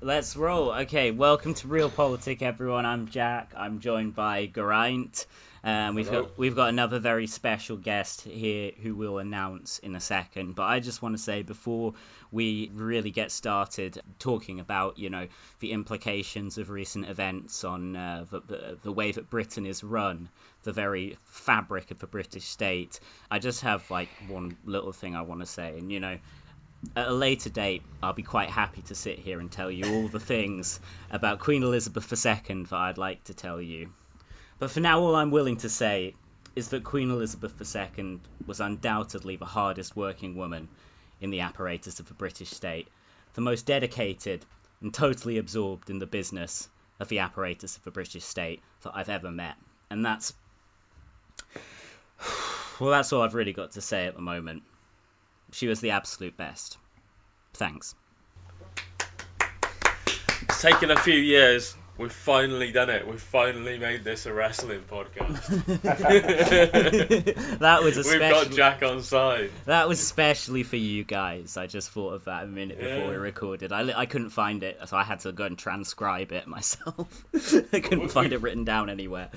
Let's roll. Okay, welcome to Real Politic, everyone. I'm Jack. I'm joined by Geraint. Hello. We've got another very special guest here who we'll announce in a second. But I just want to say before we really get started talking about, the implications of recent events on the way that Britain is run, the very fabric of the British state, I just have one little thing I want to say. And at a later date, I'll be quite happy to sit here and tell you all the things about Queen Elizabeth II that I'd like to tell you. But for now, all I'm willing to say is that Queen Elizabeth II was undoubtedly the hardest working woman in the apparatus of the British state, the most dedicated and totally absorbed in the business of the apparatus of the British state that I've ever met. And that's all I've really got to say at the moment. She was the absolute best. Thanks. It's taken a few years. We've finally done it. We've finally made this a wrestling podcast. We've got Jack on side. That was especially for you guys. I just thought of that a minute before we recorded. I couldn't find it, so I had to go and transcribe it myself. I couldn't find it written down anywhere.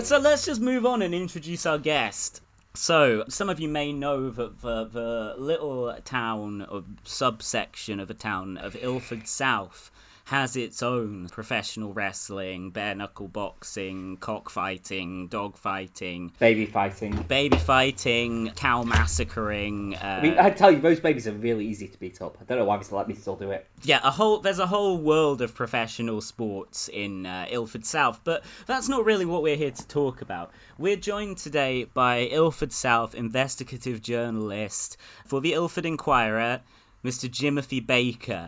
So let's just move on and introduce our guest. So, some of you may know that the little town or subsection of a town of Ilford South has its own professional wrestling, bare-knuckle boxing, cockfighting, dog-fighting... Baby fighting, cow massacring... I tell you, most babies are really easy to beat up. I don't know why they still let me still do it. Yeah, there's a whole world of professional sports in Ilford South, but that's not really what we're here to talk about. We're joined today by Ilford South investigative journalist for the Ilford Inquirer, Mr. Jimothy Baker.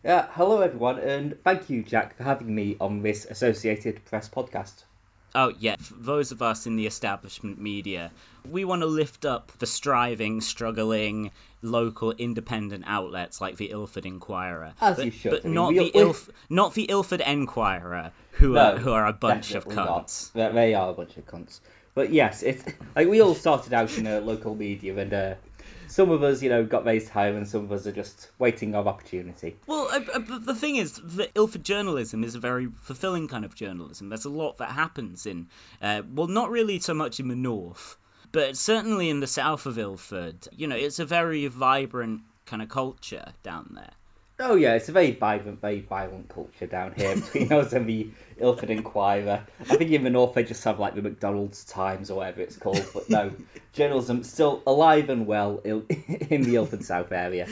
Hello everyone, and thank you, Jack, for having me on this Associated Press podcast. Oh, yeah, for those of us in the establishment media, we want to lift up the striving, struggling, local independent outlets like the Ilford Inquirer. As you should. But not the Ilford Enquirer, who are a bunch of cunts. Not. They are a bunch of cunts. But yes, it's like we all started out in local media, and some of us, got raised higher, and some of us are just waiting our opportunity. Well, the thing is that Ilford journalism is a very fulfilling kind of journalism. There's a lot that happens in, not really so much in the north, but certainly in the south of Ilford. It's a very vibrant kind of culture down there. Oh yeah, it's a very violent culture down here between us and the Ilford Inquirer. I think in the north they just have like the McDonald's Times or whatever it's called, but no, journalism still alive and well in the Ilford South area.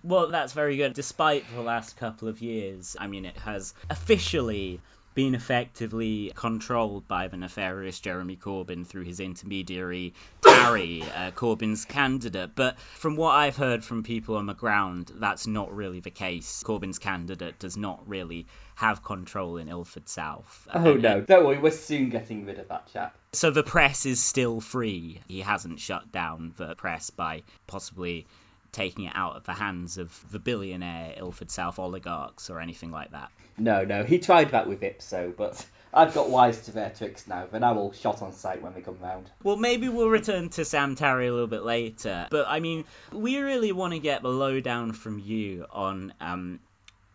Well, that's very good. Despite the last couple of years, it has officially been effectively controlled by the nefarious Jeremy Corbyn through his intermediary, Tarry, Corbyn's candidate. But from what I've heard from people on the ground, that's not really the case. Corbyn's candidate does not really have control in Ilford South. Oh no, don't worry, we're soon getting rid of that chap. So the press is still free. He hasn't shut down the press by possibly taking it out of the hands of the billionaire Ilford South oligarchs or anything like that. No, he tried that with Ipso, but I've got wise to their tricks now. They're now all shot on sight when they come round. Well, maybe we'll return to Sam Tarry a little bit later, but we really want to get the lowdown from you on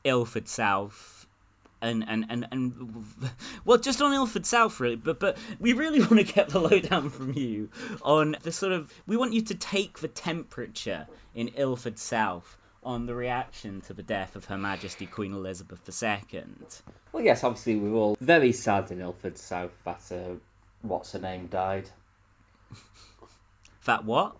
Ilford South. And well, just on Ilford South, really, but we really want to get the lowdown from you on the sort of... We want you to take the temperature in Ilford South on the reaction to the death of Her Majesty Queen Elizabeth II. Well, yes, obviously we were all very sad in Ilford South that, what's-her-name died. That what?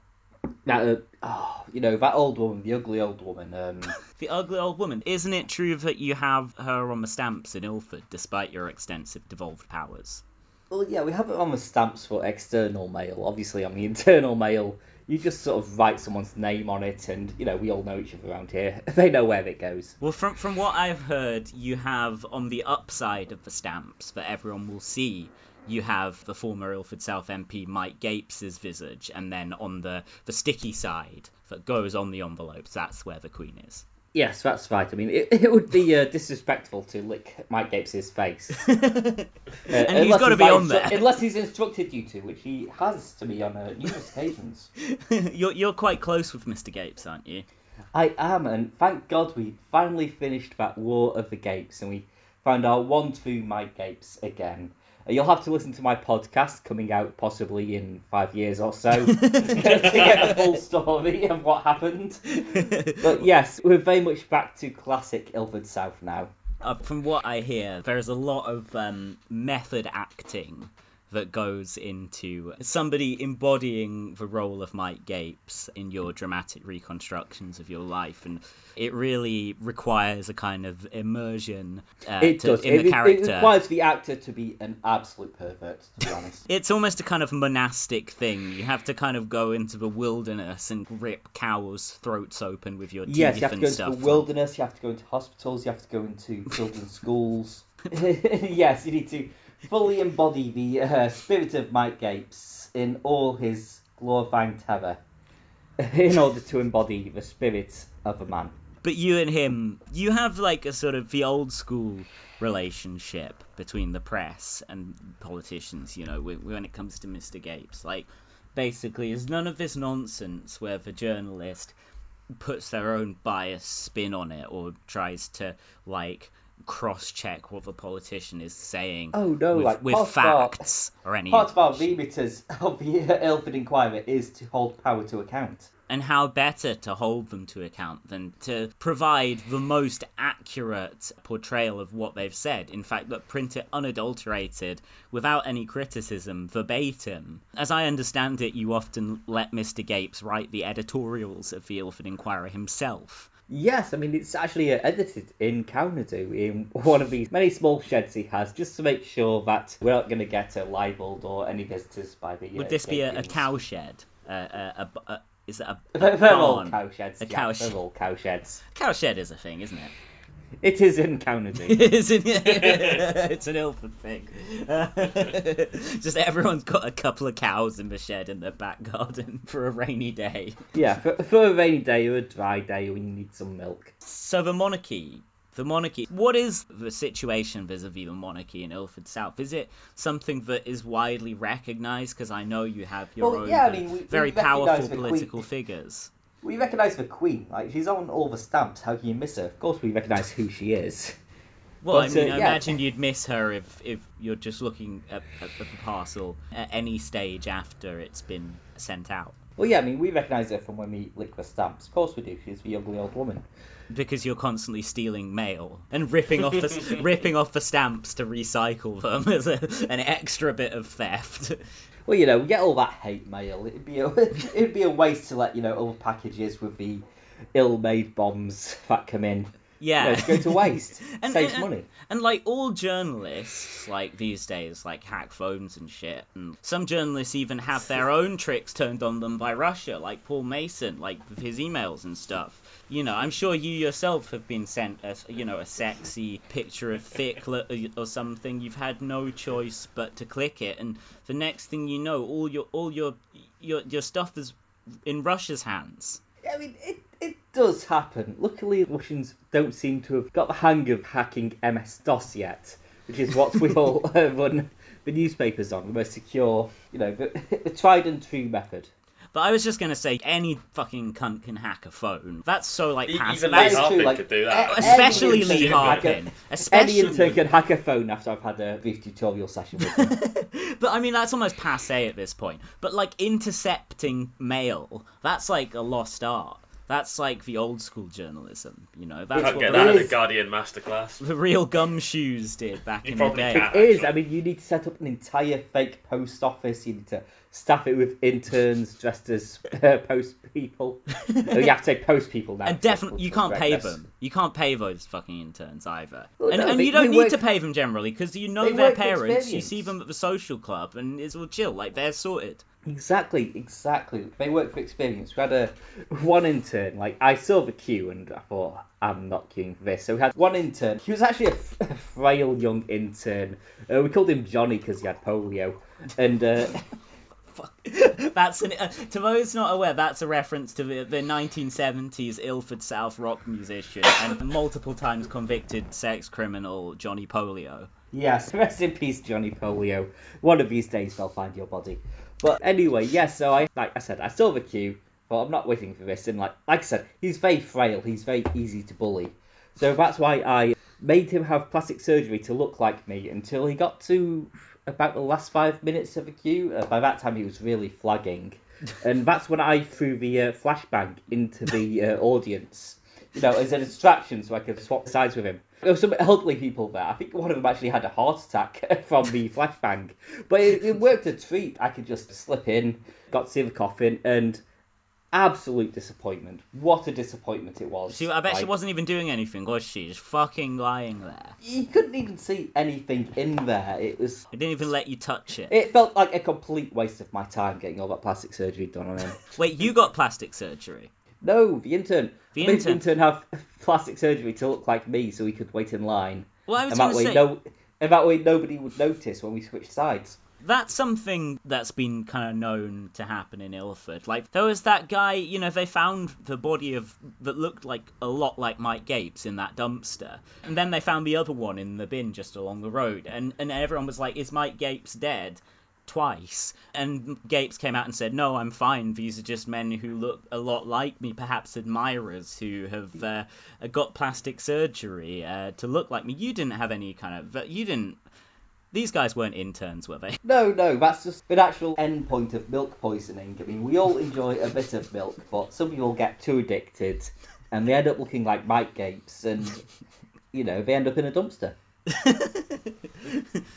That, that old woman, the ugly old woman. The ugly old woman. Isn't it true that you have her on the stamps in Ilford, despite your extensive devolved powers? Well, yeah, we have it on the stamps for external mail. Obviously, on the internal mail, you just sort of write someone's name on it, and, we all know each other around here. They know where it goes. Well, from what I've heard, you have on the upside of the stamps that everyone will see, you have the former Ilford South MP Mike Gapes' visage, and then on the sticky side that goes on the envelopes, that's where the Queen is. Yes, that's right. It would be disrespectful to lick Mike Gapes' face. And he's got to be on there. Unless he's instructed you to, which he has to me on numerous occasions. You're quite close with Mr. Gapes, aren't you? I am, and thank God we finally finished that War of the Gapes, and we found our one true Mike Gapes again. You'll have to listen to my podcast coming out possibly in 5 years or so to get the full story of what happened. But yes, we're very much back to classic Ilford South now. From what I hear, there's a lot of method acting that goes into somebody embodying the role of Mike Gapes in your dramatic reconstructions of your life, and it really requires a kind of immersion in the character. It requires the actor to be an absolute pervert, to be honest. It's almost a kind of monastic thing. You have to kind of go into the wilderness and rip cows' throats open with your teeth. Yes, you have to go into the wilderness, you have to go into hospitals, you have to go into children's schools. Yes, you need to fully embody the spirit of Mike Gapes in all his glorifying terror in order to embody the spirit of a man. But you and him, you have like a sort of the old school relationship between the press and politicians, you know, when it comes to Mr. Gapes. Like, basically, there's none of this nonsense where the journalist puts their own biased spin on it or tries to, like, cross-check what the politician is saying with facts or anything. Part of our remit of the Ilford Inquirer is to hold power to account. And how better to hold them to account than to provide the most accurate portrayal of what they've said. In fact, that print it unadulterated, without any criticism, verbatim. As I understand it, you often let Mr. Gapes write the editorials of the Ilford Inquirer himself. Yes, I mean, it's actually edited in Cownadu, in one of these many small sheds he has, just to make sure that we're not going to get libelled or any visitors by the... Would this be a cow shed? Is it a They're all cow sheds. A cow They're all cow sheds. Cow shed is a thing, isn't it? It is in Cownadu. It's an Ilford thing. Just everyone's got a couple of cows in the shed in their back garden for a rainy day. Yeah, for a rainy day or a dry day when you need some milk. So the monarchy, what is the situation vis-a-vis the monarchy in Ilford South? Is it something that is widely recognised? Because I know you have your own very powerful political figures. We recognise the Queen. Like, she's on all the stamps. How can you miss her? Of course we recognise who she is. Well, I imagine you'd miss her if you're just looking at the parcel at any stage after it's been sent out. Well, yeah, I mean, we recognise her from when we lick the stamps. Of course we do. She's the ugly old woman. Because you're constantly stealing mail and ripping off the stamps to recycle them as an extra bit of theft. Well, you know, we get all that hate mail. It'd be a waste to let, you know, all the packages with the ill-made bombs that come in. Yeah, it's going to waste. Saves money. And like all journalists, like these days, like hack phones and shit. And some journalists even have their own tricks turned on them by Russia, like Paul Mason, like with his emails and stuff. You know, I'm sure you yourself have been sent a sexy picture of Thick or something. You've had no choice but to click it, and the next thing you know, all your stuff is in Russia's hands. I mean, it does happen. Luckily, Russians don't seem to have got the hang of hacking MS-DOS yet, which is what we all run the newspapers on, the most secure, you know, the tried and true method. But I was just going to say, any fucking cunt can hack a phone. That's so, like, passive. Even Lee Harpin could do that. Especially Lee Harpin. Any intern can hack a phone after I've had a brief tutorial session with him. But, I mean, that's almost passé at this point. But, like, intercepting mail, that's, like, a lost art. That's like the old school journalism, you know. That's Can't get that at the Guardian masterclass. The real gumshoes did back in the day. It is. I mean, you need to set up an entire fake post office. You need to staff it with interns dressed as post people. You have to say post people now. And definitely, you can't pay them. You can't pay those fucking interns either. Well, and you don't need to pay them generally, because you know their parents. You see them at the social club, and it's all chill. Like, they're sorted. Exactly. They work for experience. We had one intern, like, I saw the queue and I thought, I'm not queuing for this. So we had one intern. He was actually a frail young intern. We called him Johnny because he had polio. And That's to those not aware, that's a reference to the 1970s Ilford South rock musician and multiple times convicted sex criminal Johnny Polio. Yes, rest in peace, Johnny Polio. One of these days they'll find your body. But anyway, yes, so like I said, I saw the queue. but I'm not waiting for this. And like I said, he's very frail. He's very easy to bully. So that's why I made him have plastic surgery to look like me until he got to about the last 5 minutes of the queue. By that time, he was really flagging. And that's when I threw the flashbang into the audience, as a distraction so I could swap sides with him. There were some elderly people there. I think one of them actually had a heart attack from the flashbang. But it worked a treat. I could just slip in, got to see the coffin, and absolute disappointment. What a disappointment it was. I bet she wasn't even doing anything, was she? Just fucking lying there. You couldn't even see anything in there. It didn't even let you touch it. It felt like a complete waste of my time getting all that plastic surgery done on him. Wait, you got plastic surgery? No, the intern. The intern have plastic surgery to look like me so he could wait in line. Well, I was going to say... And that way nobody would notice when we switched sides. That's something that's been kind of known to happen in Ilford. Like, there was that guy, they found the body that looked like a lot like Mike Gapes in that dumpster. And then they found the other one in the bin just along the road. And everyone was like, is Mike Gapes dead? Twice. And Gapes came out and said, no, I'm fine. These are just men who look a lot like me, perhaps admirers who have got plastic surgery to look like me. You didn't have any kind of... These guys weren't interns, were they? No, that's just the actual end point of milk poisoning. I mean, we all enjoy a bit of milk, but some people get too addicted, and they end up looking like Mike Gapes, and, they end up in a dumpster.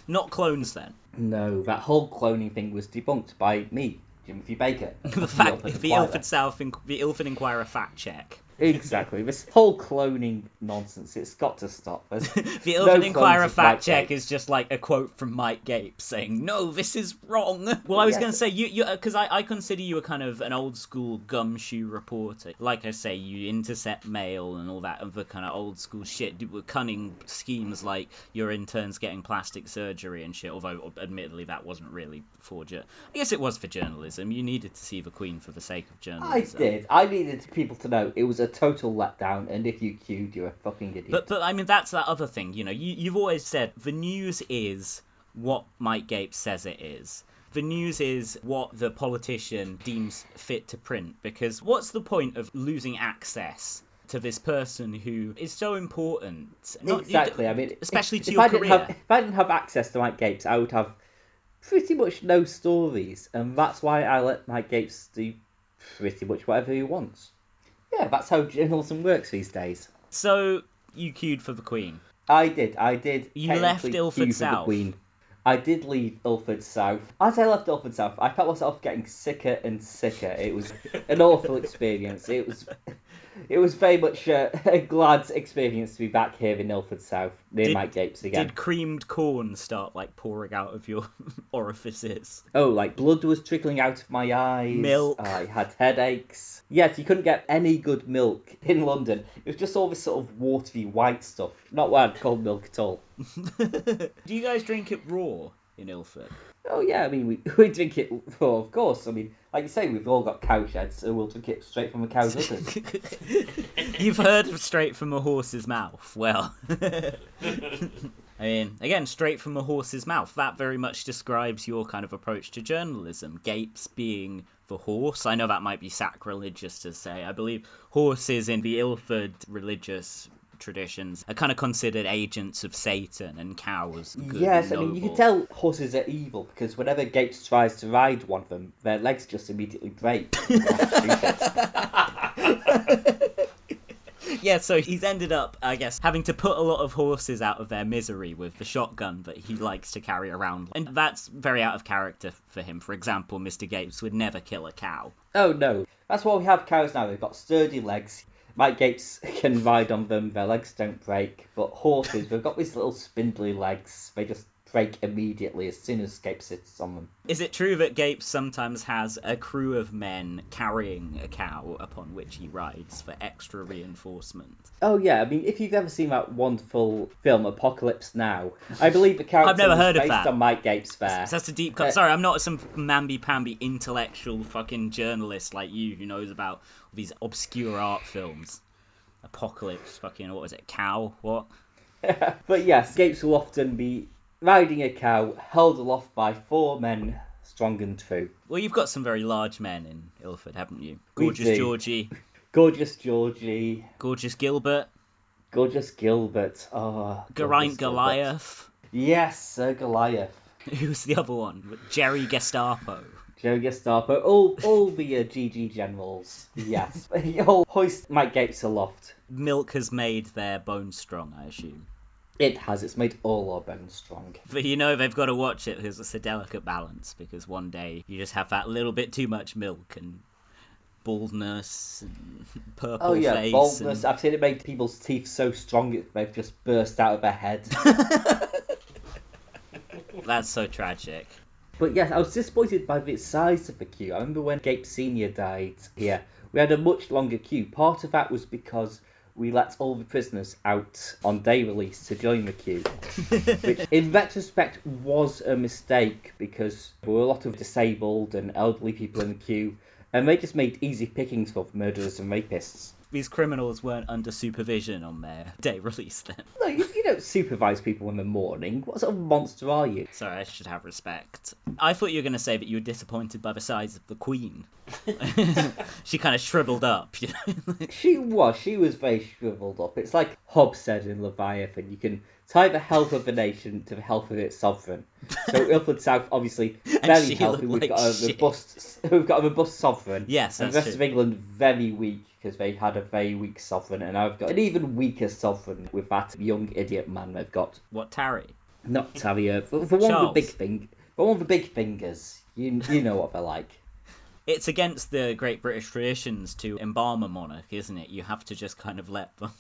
Not clones, then? No, that whole cloning thing was debunked by me, Jimothy Baker. the Ilford South, the Ilford Inquirer fact check. Exactly. This whole cloning nonsense, it's got to stop. The Ilford Inquirer fact check is just like a quote from Mike Gapes saying, no, this is wrong. Well, I was going to say, because I consider you a kind of an old school gumshoe reporter. Like I say, you intercept mail and all that other kind of old school shit with cunning schemes like your interns getting plastic surgery and shit, although admittedly that wasn't really for I guess it was for journalism. You needed to see the Queen for the sake of journalism. I did. I needed people to know it was a total letdown, and if you queued, you're a fucking idiot. But I mean, that's that other thing, you've always said the news is what Mike Gapes says it is. The news is what the politician deems fit to print, because what's the point of losing access to this person who is so important? Exactly. I mean, especially to your career. If I didn't have access to Mike Gapes, I would have pretty much no stories, and that's why I let Mike Gapes do pretty much whatever he wants. Yeah, that's how journalism works these days. So, you queued for the Queen? I did. You left Ilford South? For the Queen. I did leave Ilford South. As I left Ilford South, I felt myself getting sicker and sicker. It was an awful experience. It was very much a glad experience to be back here in Ilford South, near Mike Gapes again. Did creamed corn start, pouring out of your orifices? Oh, blood was trickling out of my eyes. Milk. I had headaches. Yes, you couldn't get any good milk in London. It was just all this sort of watery white stuff. Not what I'd call milk at all. Do you guys drink it raw in Ilford? Oh, yeah, I mean, we drink it raw, of course. I mean, like you say, we've all got cow sheds, so we'll drink it straight from a cow's udders. You've heard of straight from a horse's mouth. Well, I mean, again, straight from a horse's mouth. That very much describes your kind of approach to journalism. Gapes being the horse. I know that might be sacrilegious to say. I believe horses in the Ilford religious traditions are kind of considered agents of Satan, and cows good. Yes, and I mean, you can tell horses are evil because whenever Gapes tries to ride one of them, their legs just immediately break. Yeah, so he's ended up, I guess, having to put a lot of horses out of their misery with the shotgun that he likes to carry around. And that's very out of character for him. For example, Mr. Gapes would never kill a cow. Oh, no. That's why we have cows now. They've got sturdy legs. Mike Gapes can ride on them. Their legs don't break. But horses, they've got these little spindly legs. They just break immediately as soon as Gapes sits on them. Is it true that Gapes sometimes has a crew of men carrying a cow upon which he rides for extra reinforcement? Oh yeah, I mean, if you've ever seen that wonderful film Apocalypse Now, I believe the character I've never heard was of based that. on Mike Gapes there. So that's a deep cut. Sorry, I'm not some mamby-pamby intellectual fucking journalist like you who knows about these obscure art films. Apocalypse, fucking, what was it, cow, what? But yes, Gapes will often be riding a cow held aloft by 4 men strong and true. Well, you've got some very large men in Ilford, haven't you? We Gorgeous do. Georgie. Gorgeous Georgie. Gorgeous Gilbert. Gorgeous Gilbert. Oh, Geraint Goliath. Yes, Sir Goliath. Who's the other one? Jerry Gestapo. Jerry Gestapo. All the GG generals. Yes. You'll hoist Mike Gates aloft. Milk has made their bones strong, I assume. It has. It's made all our bones strong. But you know they've got to watch it because it's a delicate balance, because one day you just have that little bit too much milk and baldness and purple face. Baldness. I've seen it make people's teeth so strong they've just burst out of their head. That's so tragic. But yes, I was disappointed by the size of the queue. I remember when Gates Sr. died here, we had a much longer queue. Part of that was because we let all the prisoners out on day release to join the queue, which in retrospect was a mistake because there were a lot of disabled and elderly people in the queue, and they just made easy pickings for murderers and rapists. These criminals weren't under supervision on their day release then. No, you don't supervise people in the morning. What sort of monster are you? Sorry, I should have respect. I thought you were going to say that you were disappointed by the size of the Queen. She kind of shriveled up, you know. She was very shriveled up. It's like Hobbes said in Leviathan, you can tie the health of a nation to the health of its sovereign. So Ilford South, obviously, very healthy. We've got a robust sovereign. Yes, and the rest of England very weak because they had a very weak sovereign, and I've got an even weaker sovereign with that young idiot man they've got. What, Tarry? Not Tarry, for one of the big fingers. You know what they're like. It's against the great British traditions to embalm a monarch, isn't it? You have to just kind of let them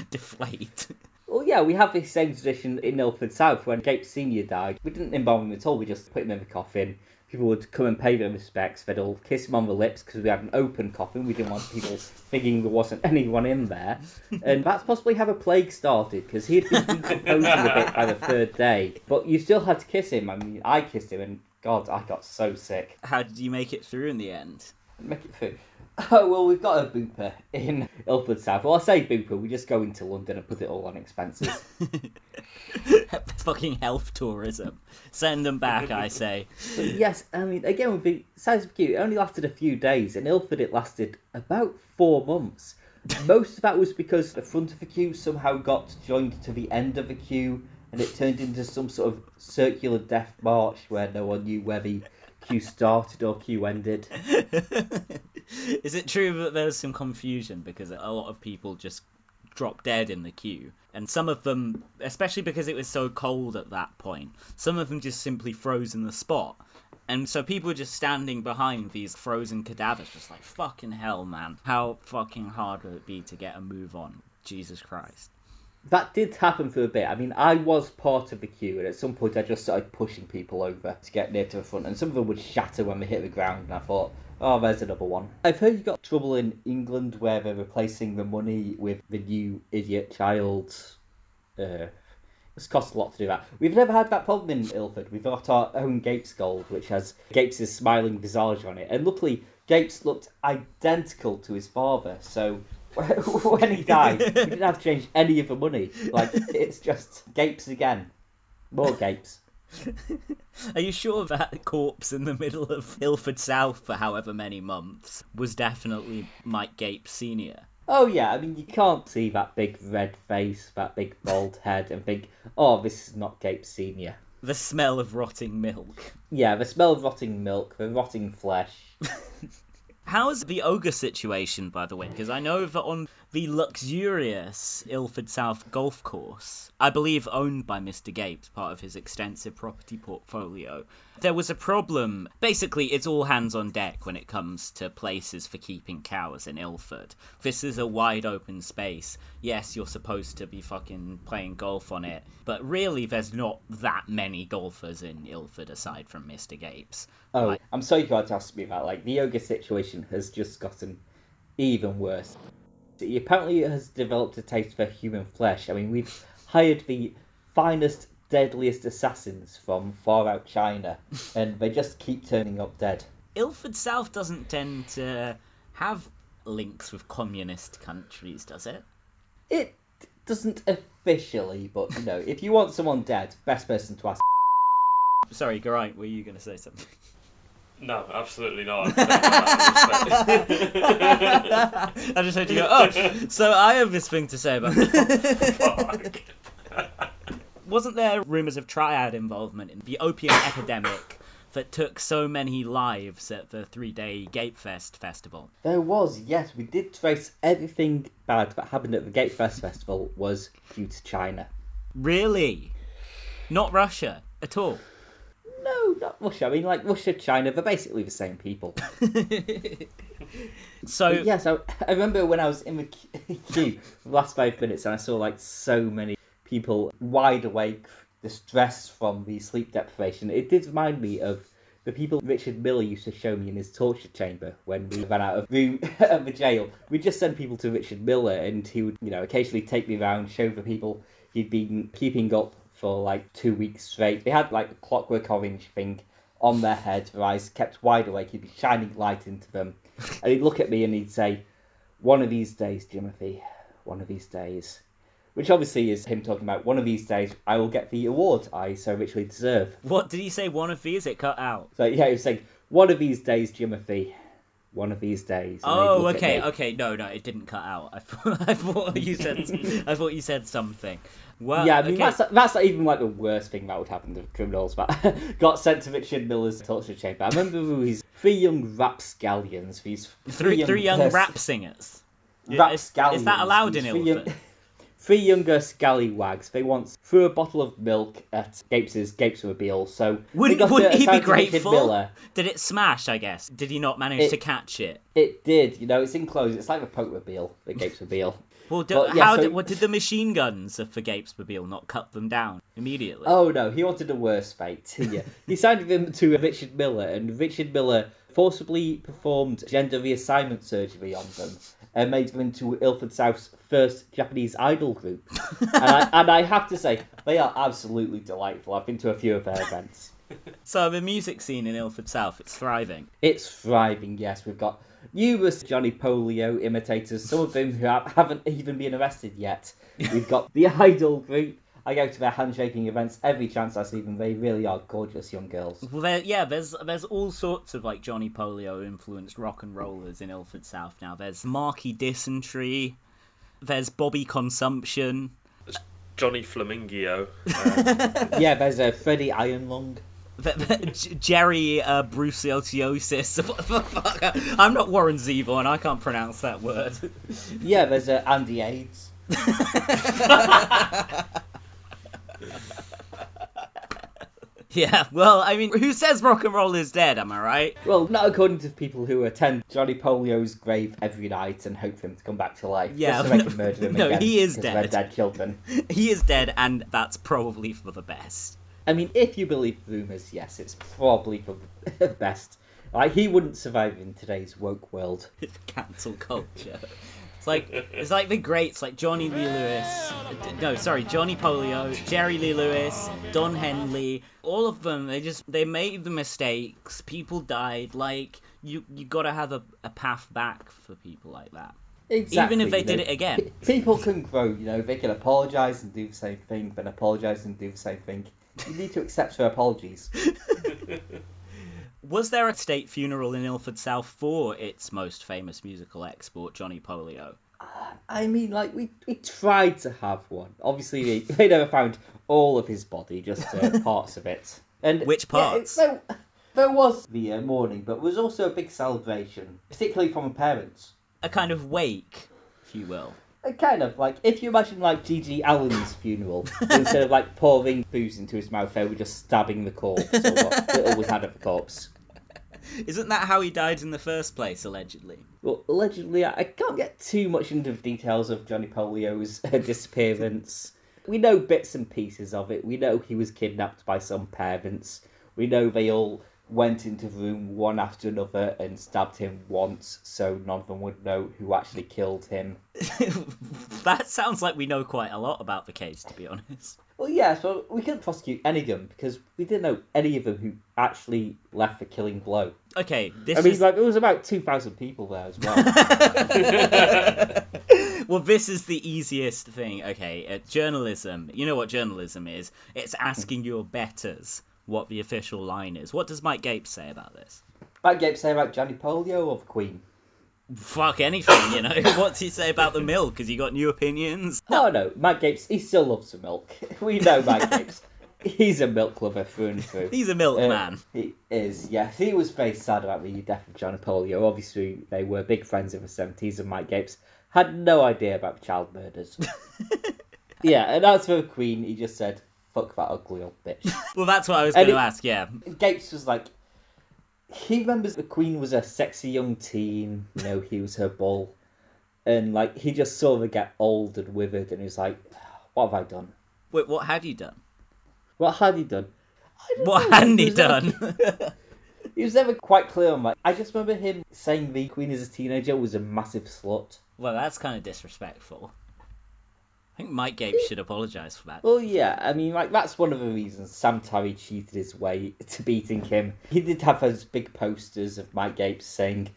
deflate. Well, yeah, we have this same tradition in Ilford South. When Gates Sr. died, we didn't embalm him at all. We just put him in the coffin. People would come and pay their respects. They'd all kiss him on the lips because we had an open coffin. We didn't want people thinking there wasn't anyone in there. And that's possibly how the plague started, because he had been decomposing a bit by the third day. But you still had to kiss him. I mean, I kissed him, and God, I got so sick. How did you make it through in the end? Make it through. Oh, well, we've got a booper in Ilford South. Well, I say booper, we just go into London and put it all on expenses. Fucking health tourism. Send them back, I say. But yes, I mean, again, with the size of the queue, it only lasted a few days. In Ilford, it lasted about 4 months. Most of that was because the front of the queue somehow got joined to the end of the queue, and it turned into some sort of circular death march where no one knew where the queue started or queue ended. Is it true that there's some confusion because a lot of people just dropped dead in the queue, and some of them, especially because it was so cold at that point, some of them just simply froze in the spot, and so people were just standing behind these frozen cadavers just like, fucking hell, man, how fucking hard would it be to get a move on? Jesus Christ. That did happen for a bit. I mean, I was part of the queue, and at some point I just started pushing people over to get near to the front, and some of them would shatter when they hit the ground, and I thought, oh, there's another one. I've heard you got trouble in England where they're replacing the money with the new idiot child. It's cost a lot to do that. We've never had that problem in Ilford. We've got our own Gates Gold, which has Gates' smiling visage on it, and luckily Gates looked identical to his father, so when he died, we didn't have to change any of the money. Like, it's just Gapes again. More Gapes. Are you sure that corpse in the middle of Ilford South for however many months was definitely Mike Gape Sr.? Oh yeah, I mean, you can't see that big red face, that big bald head, and think, oh, this is not Gape Sr. The smell of rotting milk. Yeah, the smell of rotting milk, the rotting flesh. How's the ogre situation, by the way? Because I know that on the luxurious Ilford South golf course, I believe owned by Mr. Gapes, part of his extensive property portfolio, there was a problem. Basically, it's all hands on deck when it comes to places for keeping cows in Ilford. This is a wide open space. Yes, you're supposed to be fucking playing golf on it, but really there's not that many golfers in Ilford aside from Mr. Gapes. Oh, I'm sorry you had to ask me that. Like, the ogre situation has just gotten even worse. He apparently has developed a taste for human flesh. I mean, we've hired the finest, deadliest assassins from far out China, and they just keep turning up dead. Ilford South doesn't tend to have links with communist countries, does it? It doesn't officially, but, if you want someone dead, best person to ask. Sorry, Geraint, were you going to say something? No, absolutely not. I'm saying that in respect. I just heard you go, oh, so I have this thing to say about it. Fuck. Wasn't there rumours of triad involvement in the opium epidemic that took so many lives at the 3-day Gatefest festival? There was, yes. We did trace everything bad that happened at the Gatefest Festival was due to China. Really? Not Russia at all? No, not Russia. I mean, like, Russia, China, they're basically the same people. So Yes, I remember when I was in the queue for the last 5 minutes and I saw, like, so many people wide awake, distressed from the sleep deprivation. It did remind me of the people Richard Miller used to show me in his torture chamber when we ran out of room at the jail. We'd just send people to Richard Miller and he would, occasionally take me around, show the people he'd been keeping up for like 2 weeks straight. They had like a clockwork orange thing on their head, their eyes kept wide awake, he'd be shining light into them. And he'd look at me and he'd say, "One of these days, Jimothy, one of these days." Which obviously is him talking about, one of these days I will get the award I so richly deserve. what did he say? One of these? It cut out. So yeah, he was saying, "One of these days, Jimothy, one of these days." And he'd Oh, look at okay. me. No, it didn't cut out. I thought you said. I thought you said something. Well, Yeah, I mean, okay. that's not even like the worst thing that would happen to criminals, but got sent to Richard Miller's torture chamber. I remember these 3 young rapscallions, these Three young pers- rap singers. rapscallions. Is that allowed in these three young- Ilford? 3 younger scallywags. They once threw a bottle of milk at Gapesmobile, so Wouldn't they got he be assigned to Richard grateful? Miller. Did it smash? I guess. Did he not manage to catch it? It did, it's enclosed. It's like the Pokemobile, the Gapesmobile. Well, But, yeah, did the machine guns for Gapesmobile not cut them down immediately? Oh no, he wanted a worse fate. Yeah. He signed them to Richard Miller, and Richard Miller forcibly performed gender reassignment surgery on them and made them into Ilford South's first Japanese idol group. and I have to say, they are absolutely delightful. I've been to a few of their events. So the music scene in Ilford South, it's thriving. It's thriving, yes. We've got numerous Johnny Polio imitators, some of them who haven't even been arrested yet. We've got the idol group. I go to their handshaking events every chance I see them. They really are gorgeous young girls. Well, there's all sorts of like Johnny Polio influenced rock and rollers in Ilford South now. There's Marky Dysentery, there's Bobby Consumption, Johnny Flamingio. Yeah, there's Freddie Ironlung. Jerry Brucellosis. What the fuck? I'm not Warren Zevon and I can't pronounce that word. Yeah, there's Andy AIDS. Yeah, well, I mean, who says rock and roll is dead, am I right? Well, not according to people who attend Johnny Polio's grave every night and hope for him to come back to life. Yeah, just so they can murder him no, again he is because of their dead. dead children. He is dead, and that's probably for the best. I mean, if you believe rumours, yes, it's probably for the best. Like, he wouldn't survive in today's woke world. Cancel culture. It's like the greats, like Johnny Lee Lewis. Johnny Polio, Jerry Lee Lewis, Don Henley. All of them, they made the mistakes. People died. Like, you gotta have a path back for people like that. Exactly. Even if they did it again. People can grow, they can apologise and do the same thing, then apologise and do the same thing. You need to accept their apologies. Was there a state funeral in Ilford South for its most famous musical export, Johnny Polio? I mean, like, we tried to have one. Obviously, they never found all of his body, just parts of it. And Which parts? Yeah, there was the mourning, but there was also a big celebration, particularly from the parents. A kind of wake, if you will. Kind of, like, if you imagine, like, G.G. Allen's funeral, instead of, like, pouring booze into his mouth, they were just stabbing the corpse, or what little we had of the corpse. Isn't that how he died in the first place, allegedly? Well, allegedly, I can't get too much into the details of Johnny Polio's disappearance. We know bits and pieces of it. We know he was kidnapped by some parents. We know they all went into the room one after another and stabbed him once, so none of them would know who actually killed him. That sounds like we know quite a lot about the case, to be honest. Well, yeah, so we couldn't prosecute any of them because we didn't know any of them who actually left the killing blow. Okay, there was about 2,000 people there as well. Well, this is the easiest thing. Okay, journalism. You know what journalism is? It's asking your betters what the official line is. What does Mike Gapes say about this? Matt Gape say about Johnny Polio or the Queen? Fuck anything, you know. What's he say about the milk? Has he got new opinions? Oh no, Matt Gapes, he still loves the milk. We know Matt Gapes. He's a milk lover through and through. He's a milkman. He is, yes. He was very sad about the death of Johnny Polio. Obviously, they were big friends in the 70s, and Mike Gapes had no idea about the child murders. Yeah, and as for the Queen, he just said, fuck that ugly old bitch. Well, that's what I was going to ask, yeah. Gapes was like, he remembers the Queen was a sexy young teen, you know, he was her bull. And, like, he just saw her get old and withered, and he was like, what have I done? Wait, what had he done? What had he done? What hadn't he done? He was never quite clear on that. I just remember him saying the Queen as a teenager was a massive slut. Well, that's kind of disrespectful. I think Mike Gapes should apologise for that. Well, yeah, I mean, like, that's one of the reasons Sam Tarry cheated his way to beating him. He did have those big posters of Mike Gapes saying,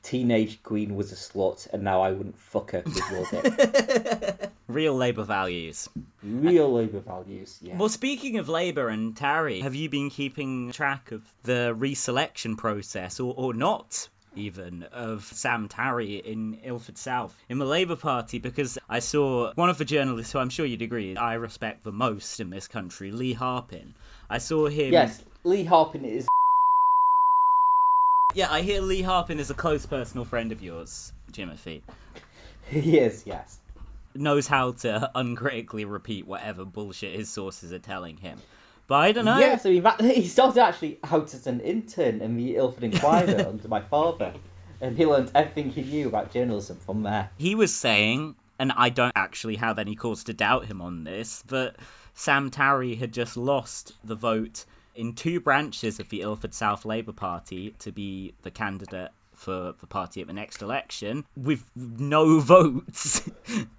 teenage Queen was a slut, and now I wouldn't fuck her with your dick. Real Labour values. Real Labour values, yeah. Well, speaking of Labour and Tarry, have you been keeping track of the reselection process, or not even, of Sam Tarry in Ilford South in the Labour Party? Because I saw one of the journalists who I'm sure you'd agree I respect the most in this country, Lee Harpin. I saw him... Yes, Lee Harpin is... Yeah, I hear Lee Harpin is a close personal friend of yours, Jimothy. He is, yes. Knows how to uncritically repeat whatever bullshit his sources are telling him. But I don't know. Yes, I mean, he started actually out as an intern in the Ilford Inquirer under my father. And he learned everything he knew about journalism from there. He was saying, and I don't actually have any cause to doubt him on this, that Sam Tarry had just lost the vote in two branches of the Ilford South Labour Party to be the candidate for the party at the next election, with no votes.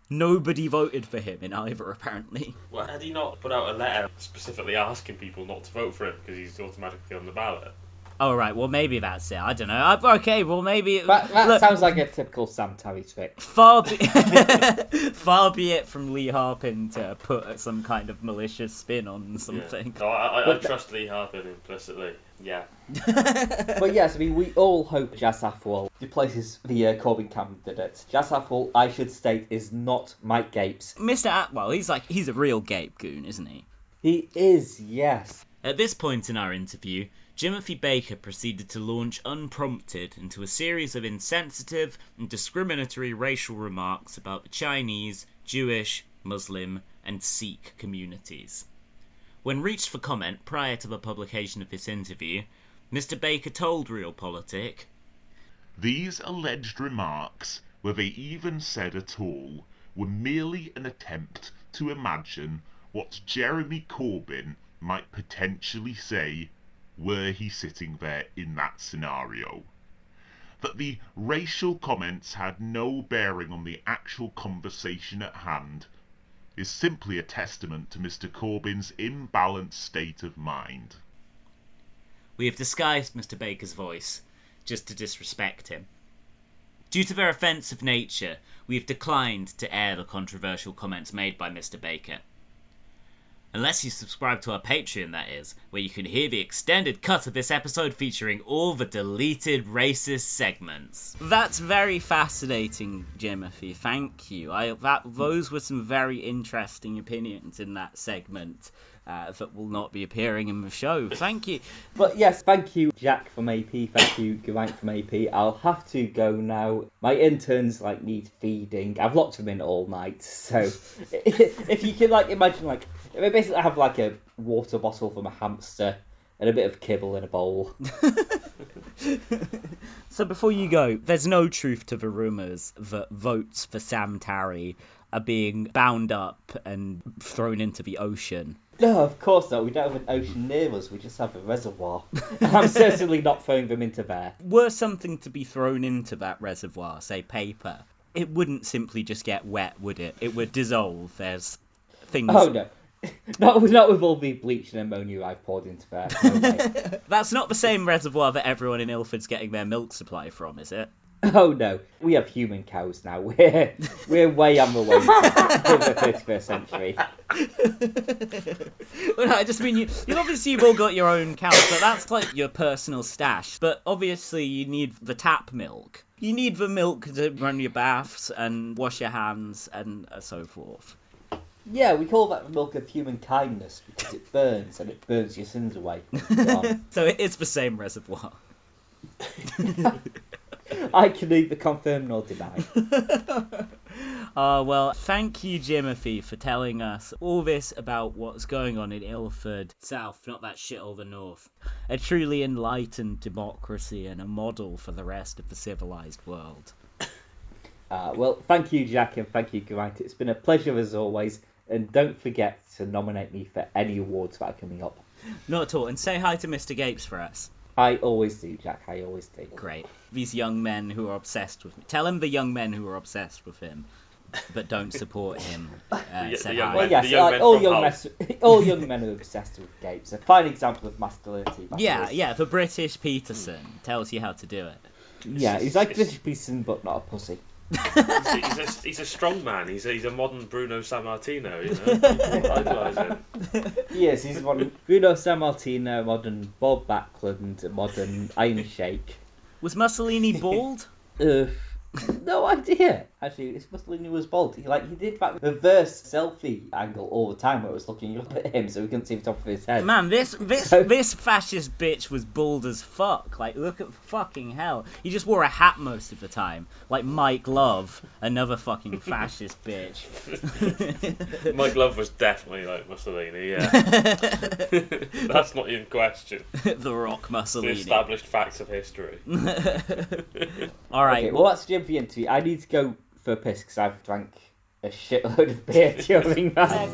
Nobody voted for him in either, apparently. Well, had he not put out a letter specifically asking people not to vote for him because he's automatically on the ballot? Oh, right, well, maybe that's it. I don't know. Okay, well, maybe... That sounds like a typical Sam Tarry trick. Far be it from Lee Harpin to put some kind of malicious spin on something. Yeah. No, I trust Lee Harpin implicitly. Yeah. But yes, I mean, we all hope Jas Athwal replaces the Corbyn candidate. Jas Athwal, I should state, is not Mike Gapes. Mr. Atwell, he's a real Gape goon, isn't he? He is, yes. At this point in our interview, Jimothy Baker proceeded to launch unprompted into a series of insensitive and discriminatory racial remarks about the Chinese, Jewish, Muslim, and Sikh communities. When reached for comment prior to the publication of this interview, Mr. Baker told Realpolitik, "These alleged remarks, were they even said at all, were merely an attempt to imagine what Jeremy Corbyn might potentially say were he sitting there in that scenario. That the racial comments had no bearing on the actual conversation at hand is simply a testament to Mr. Corbyn's imbalanced state of mind." We have disguised Mr. Baker's voice, just to disrespect him. Due to their offensive nature, we have declined to air the controversial comments made by Mr. Baker. Unless you subscribe to our Patreon, that is, where you can hear the extended cut of this episode featuring all the deleted racist segments. That's very fascinating, Jimothy. Thank you. Those were some very interesting opinions in that segment that will not be appearing in the show. Thank you. But yes, thank you, Jack from AP. Thank you, Geraint from AP. I'll have to go now. My interns need feeding. I've locked them in all night. So if you can imagine they basically have a water bottle from a hamster and a bit of kibble in a bowl. So before you go, there's no truth to the rumours that votes for Sam Tarry are being bound up and thrown into the ocean. No, of course not. We don't have an ocean near us. We just have a reservoir. And I'm certainly not throwing them into there. Were something to be thrown into that reservoir, say paper, it wouldn't simply just get wet, would it? It would dissolve. There's things... Oh, no. Not with all the bleach and ammonia I've poured into there. No way. That's not the same reservoir that everyone in Ilford's getting their milk supply from, is it? Oh no, we have human cows now. We're way on the way to the 31st century. Well, no, I just mean you've all got your own cows, but that's like your personal stash. But obviously you need the tap milk. You need the milk to run your baths and wash your hands and so forth. Yeah, we call that the milk of human kindness because it burns and it burns your sins away. So it is the same reservoir. I can neither confirm nor deny. Well, thank you, Jimothy, for telling us all this about what's going on in Ilford South, not that shithole the North. A truly enlightened democracy and a model for the rest of the civilized world. Well, thank you, Jack, and thank you, Grant. It's been a pleasure as always, and don't forget to nominate me for any awards that are coming up. Not at all, and say hi to Mr. Gapes for us. I always do, Jack, I always do. Great. These young men who are obsessed with me. Tell him the young men who are obsessed with him, but don't support him. Say hi. Well, yes, all young men are obsessed with Gapes. A fine example of masculinity. Yeah, the British Peterson tells you how to do it. Yeah, he's like British Peterson, but not a pussy. He's a strong man. He's a modern Bruno Sammartino, you know. Idolise him. Yes, he's modern Bruno Sammartino, modern Bob Backlund, modern Iron Sheik. Was Mussolini bald? No idea. Actually, this Mussolini was bald. He did that reverse selfie angle all the time where it was looking up at him so we couldn't see the top of his head. Man, this fascist bitch was bald as fuck. Like, look at fucking hell. He just wore a hat most of the time. Like Mike Love, another fucking fascist bitch. Mike Love was definitely like Mussolini, yeah. That's not in question. The Rock Mussolini. The established facts of history. Alright. Okay, well, that's the end of the interview. I need to go for a piss because I've drank a shitload of beer during that.